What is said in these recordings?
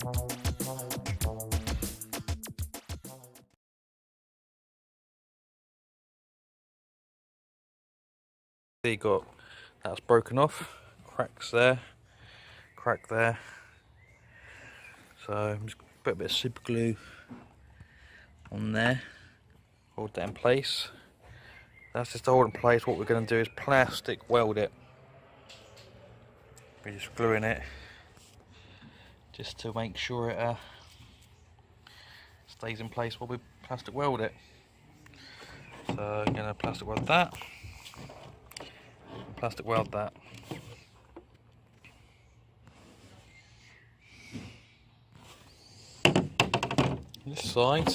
You got that's broken off, cracks there, crack there. So I'm just put a bit of super glue on there, hold that in place. That's just to hold in place. What we're going to do is plastic weld it. We're just gluing it just to make sure it stays in place while we plastic weld it. So I'm going to plastic weld that, plastic weld that. This side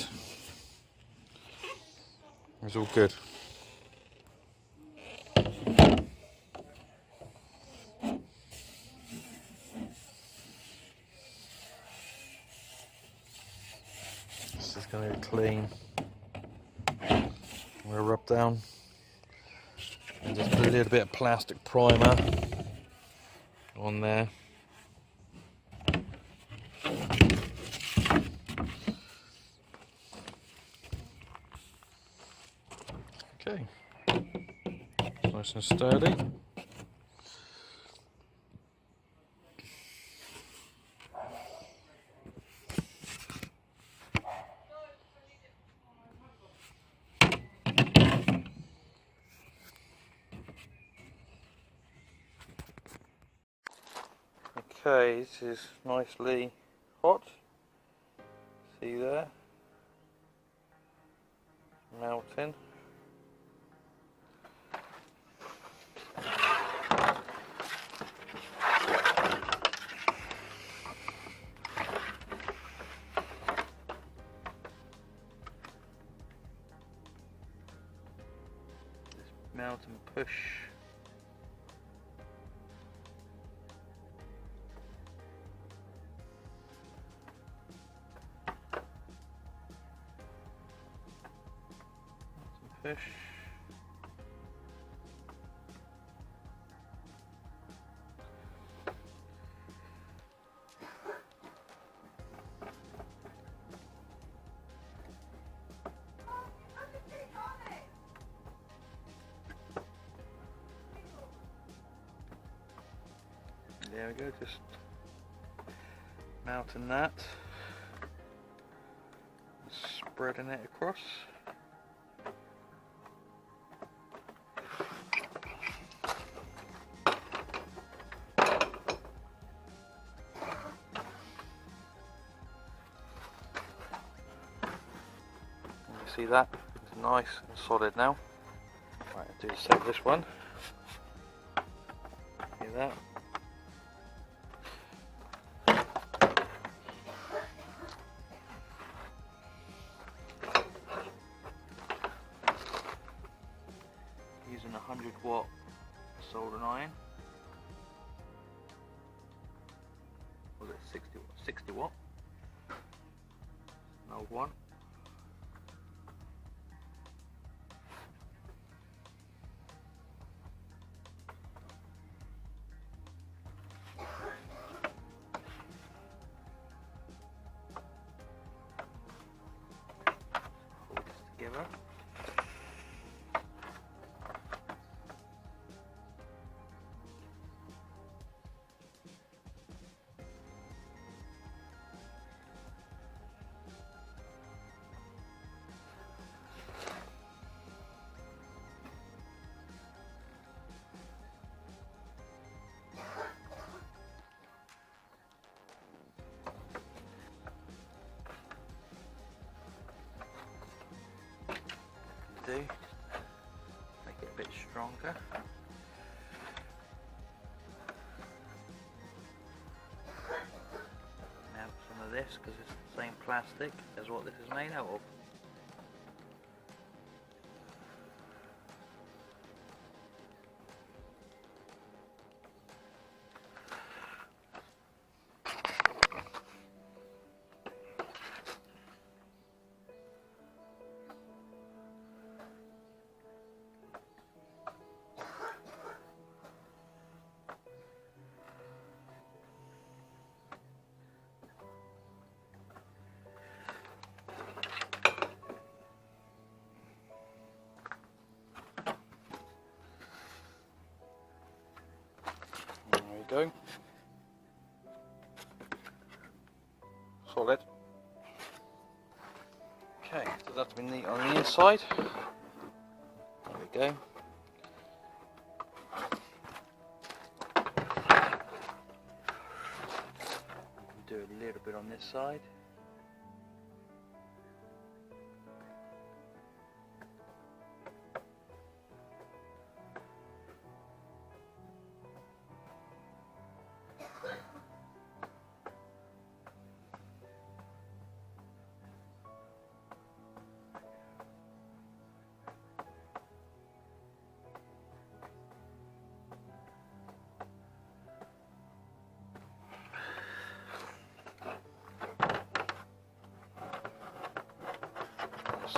is all good. This is going to be clean. I'm going to rub down and just put a little bit of plastic primer on there. Okay, nice and sturdy. Okay, this is nicely hot. See there? Melting. Just melt and push. Push. There we go, just mounting that, spreading it across. See that? It's nice and solid now. Right, I'll do the same with this one. See that? Using a 100-watt soldering iron. Was it 60 watt? An old one. Together. Do make it a bit stronger. Now some of this because it's the same plastic as what this is made out of. go. Solid. Okay, so that's been neat on the inside. There we go. Do a little bit on this side.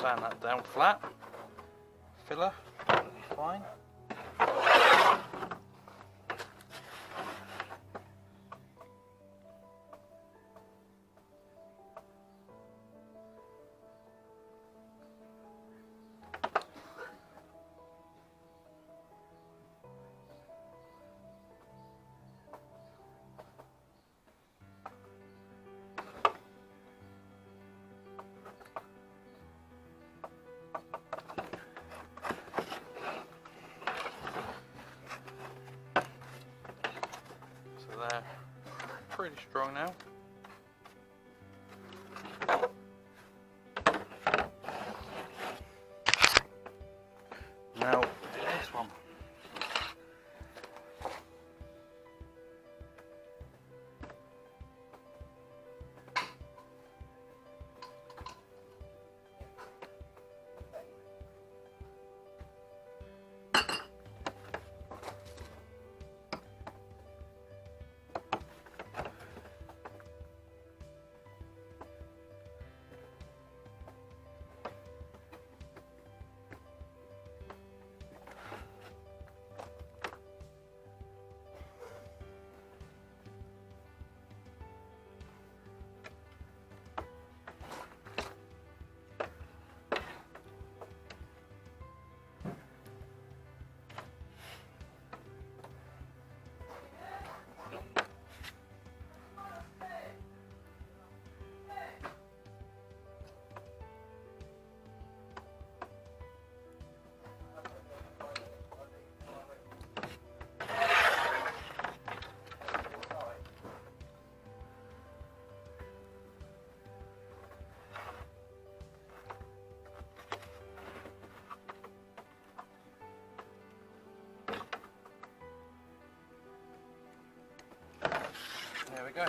Sand that down flat, filler, that'll be fine. They're pretty strong now. Now this one. There we go.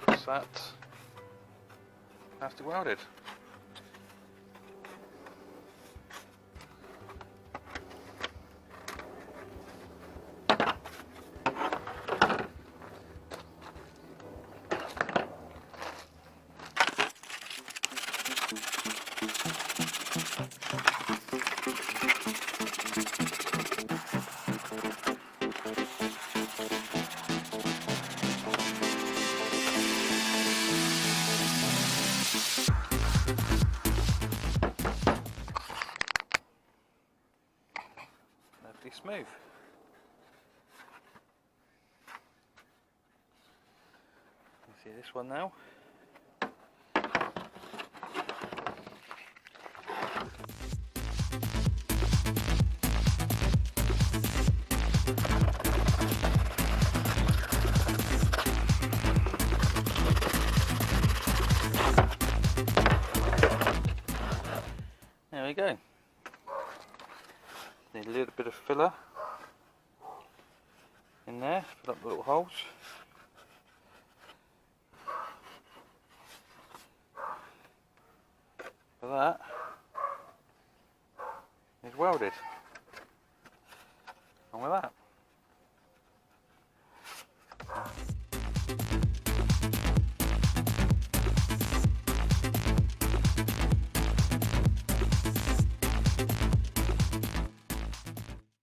That's that plastic welded. Smooth. You see this one now. There we go. Need a little bit of filler in there, fill up the little holes. For that is welded. And with that,